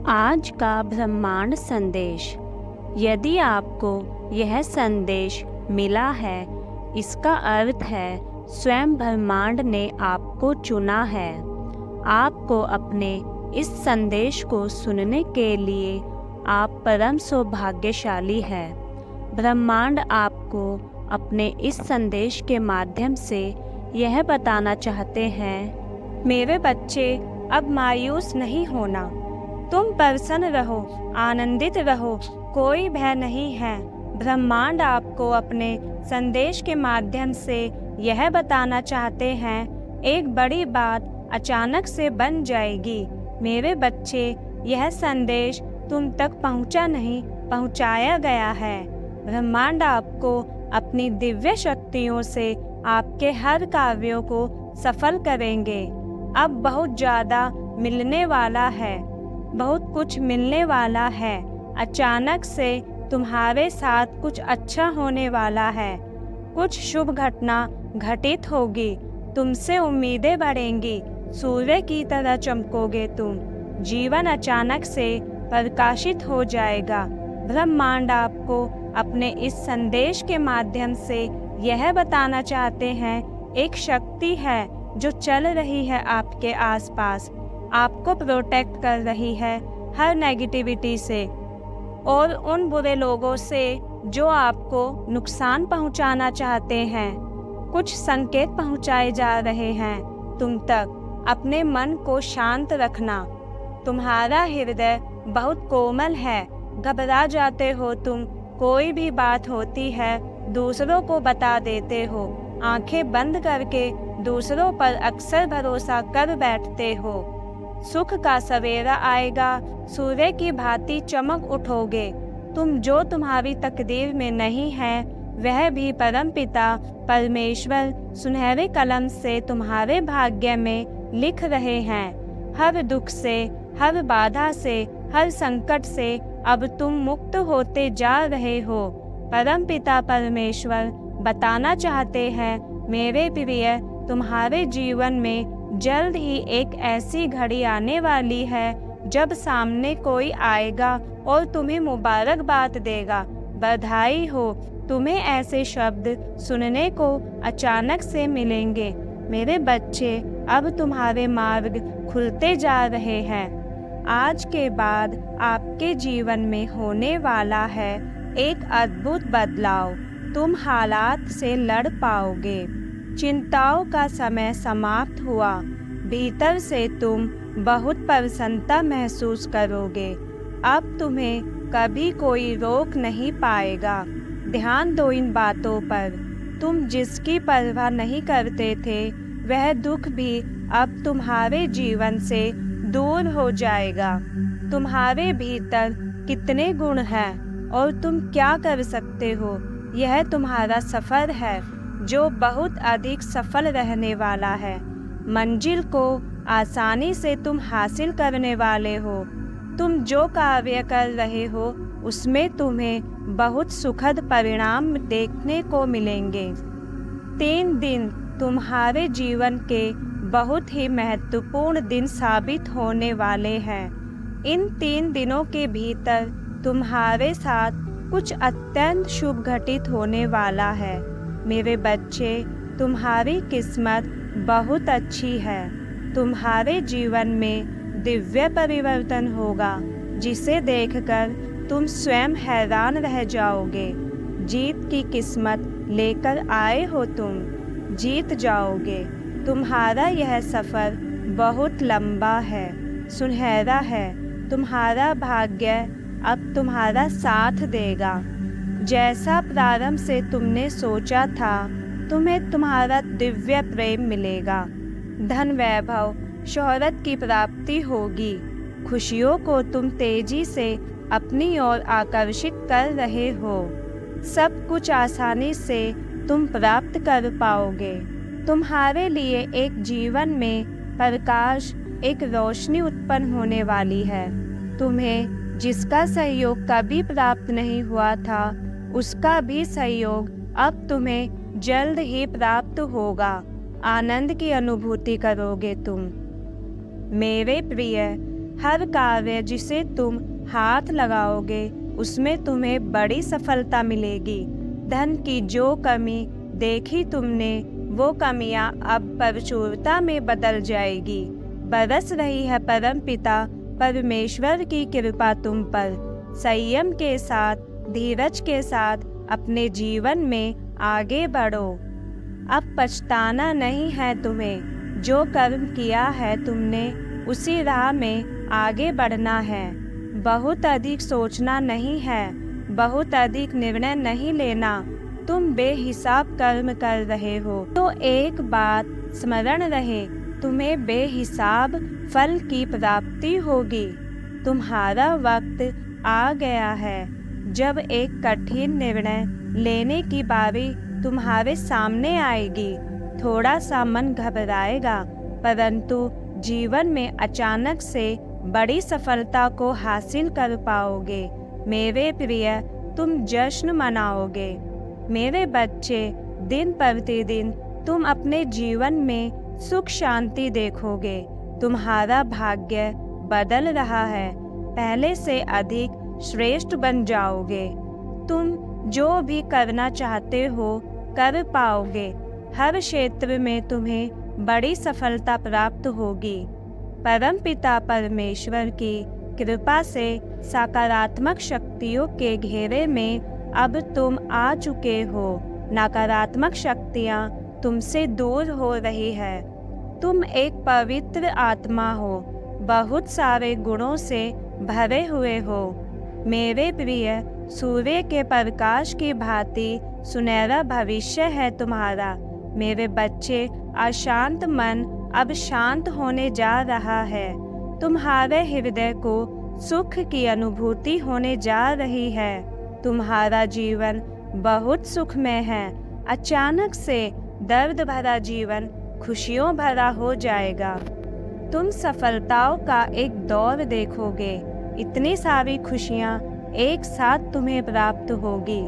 आज का ब्रह्मांड संदेश। यदि आपको यह संदेश मिला है, इसका अर्थ है स्वयं ब्रह्मांड ने आपको चुना है। आपको अपने इस संदेश को सुनने के लिए आप परम सौभाग्यशाली हैं। ब्रह्मांड आपको अपने इस संदेश के माध्यम से यह बताना चाहते हैं, मेरे बच्चे, अब मायूस नहीं होना। तुम प्रसन्न रहो, आनंदित रहो, कोई भय नहीं है। ब्रह्मांड आपको अपने संदेश के माध्यम से यह बताना चाहते हैं, एक बड़ी बात अचानक से बन जाएगी। मेरे बच्चे, यह संदेश तुम तक पहुंचा नहीं, पहुंचाया गया है। ब्रह्मांड आपको अपनी दिव्य शक्तियों से आपके हर कार्यों को सफल करेंगे। अब बहुत ज़्यादा मिलने वाला है, बहुत कुछ मिलने वाला है। अचानक से तुम्हारे साथ कुछ अच्छा होने वाला है। कुछ शुभ घटना घटित होगी, तुमसे उम्मीदें बढ़ेंगी, सूर्य की तरह चमकोगे तुम। जीवन अचानक से प्रकाशित हो जाएगा। ब्रह्मांड आपको अपने इस संदेश के माध्यम से यह बताना चाहते हैं, एक शक्ति है जो चल रही है आपके आसपास, आपको प्रोटेक्ट कर रही है हर नेगेटिविटी से और उन बुरे लोगों से जो आपको नुकसान पहुंचाना चाहते हैं। कुछ संकेत पहुंचाए जा रहे हैं तुम तक। अपने मन को शांत रखना। तुम्हारा हृदय बहुत कोमल है, घबरा जाते हो तुम, कोई भी बात होती है दूसरों को बता देते हो, आंखें बंद करके दूसरों पर अक्सर भरोसा कर बैठते हो। सुख का सवेरा आएगा, सूर्य की भांति चमक उठोगे। तुम जो तुम्हारी तकदीर में नहीं है, वह भी परमपिता परमेश्वर सुनहरे कलम से तुम्हारे भाग्य में लिख रहे हैं। हर दुख से, हर बाधा से, हर संकट से अब तुम मुक्त होते जा रहे हो। परमपिता परमेश्वर बताना चाहते हैं, मेरे प्रिय, तुम्हारे जीवन में जल्द ही एक ऐसी घड़ी आने वाली है जब सामने कोई आएगा और तुम्हें मुबारकबाद देगा। बधाई हो, तुम्हें ऐसे शब्द सुनने को अचानक से मिलेंगे। मेरे बच्चे, अब तुम्हारे मार्ग खुलते जा रहे हैं। आज के बाद आपके जीवन में होने वाला है एक अद्भुत बदलाव। तुम हालात से लड़ पाओगे। चिंताओं का समय समाप्त हुआ। भीतर से तुम बहुत प्रसन्नता महसूस करोगे। अब तुम्हें कभी कोई रोक नहीं पाएगा। ध्यान दो इन बातों पर। तुम जिसकी परवाह नहीं करते थे, वह दुख भी अब तुम्हारे जीवन से दूर हो जाएगा। तुम्हारे भीतर कितने गुण हैं और तुम क्या कर सकते हो, यह तुम्हारा सफ़र है जो बहुत अधिक सफल रहने वाला है। मंजिल को आसानी से तुम हासिल करने वाले हो। तुम जो कार्य कर रहे हो उसमें तुम्हें बहुत सुखद परिणाम देखने को मिलेंगे। 3 दिन तुम्हारे जीवन के बहुत ही महत्वपूर्ण दिन साबित होने वाले हैं। इन 3 दिनों के भीतर तुम्हारे साथ कुछ अत्यंत शुभ घटित होने वाला है। मेरे बच्चे, तुम्हारी किस्मत बहुत अच्छी है। तुम्हारे जीवन में दिव्य परिवर्तन होगा जिसे देखकर तुम स्वयं हैरान रह जाओगे। जीत की किस्मत लेकर आए हो तुम, जीत जाओगे। तुम्हारा यह सफ़र बहुत लंबा है, सुनहरा है। तुम्हारा भाग्य अब तुम्हारा साथ देगा। जैसा प्रारंभ से तुमने सोचा था, तुम्हें तुम्हारा दिव्य प्रेम मिलेगा। धन, वैभव, शोहरत की प्राप्ति होगी। खुशियों को तुम तेजी से अपनी ओर आकर्षित कर रहे हो। सब कुछ आसानी से तुम प्राप्त कर पाओगे। तुम्हारे लिए एक जीवन में प्रकाश, एक रोशनी उत्पन्न होने वाली है। तुम्हें जिसका सहयोग कभी प्राप्त नहीं हुआ था, उसका भी सहयोग अब तुम्हें जल्द ही प्राप्त होगा। आनंद की अनुभूति करोगे तुम। मेरे प्रिय, हर कार्य जिसे तुम हाथ लगाओगे उसमें तुम्हें बड़ी सफलता मिलेगी। धन की जो कमी देखी तुमने वो कमियां अब प्रचुरता में बदल जाएगी। बरस रही है परमपिता परमेश्वर की कृपा तुम पर। संयम के साथ, धीरज के साथ अपने जीवन में आगे बढ़ो। अब पछताना नहीं है तुम्हें, जो कर्म किया है तुमने उसी राह में आगे बढ़ना है। बहुत अधिक सोचना नहीं है, बहुत अधिक निर्णय नहीं लेना। तुम बेहिसाब कर्म कर रहे हो तो एक बात स्मरण रहे, तुम्हें बेहिसाब फल की प्राप्ति होगी। तुम्हारा वक्त आ गया है जब एक कठिन निर्णय लेने की बारी तुम्हारे सामने आएगी। थोड़ा सा मन घबराएगा, परंतु जीवन में अचानक से बड़ी सफलता को हासिल कर पाओगे। मेरे प्रिय, तुम जश्न मनाओगे। मेरे बच्चे, दिन प्रतिदिन तुम अपने जीवन में सुख शांति देखोगे। तुम्हारा भाग्य बदल रहा है, पहले से अधिक श्रेष्ठ बन जाओगे। तुम जो भी करना चाहते हो कर पाओगे। हर क्षेत्र में तुम्हें बड़ी सफलता प्राप्त होगी। परमपिता परमेश्वर की कृपा से सकारात्मक शक्तियों के घेरे में अब तुम आ चुके हो। नकारात्मक शक्तियाँ तुमसे दूर हो रही है। तुम एक पवित्र आत्मा हो, बहुत सारे गुणों से भरे हुए हो। मेरे प्रिय, सूर्य के प्रकाश की भांति सुनहरा भविष्य है तुम्हारा। मेरे बच्चे, अशांत मन अब शांत होने जा रहा है। तुम्हारे हृदय को सुख की अनुभूति होने जा रही है। तुम्हारा जीवन बहुत सुखमय है। अचानक से दर्द भरा जीवन खुशियों भरा हो जाएगा। तुम सफलताओं का एक दौर देखोगे। इतनी सारी खुशियाँ एक साथ तुम्हें प्राप्त होगी।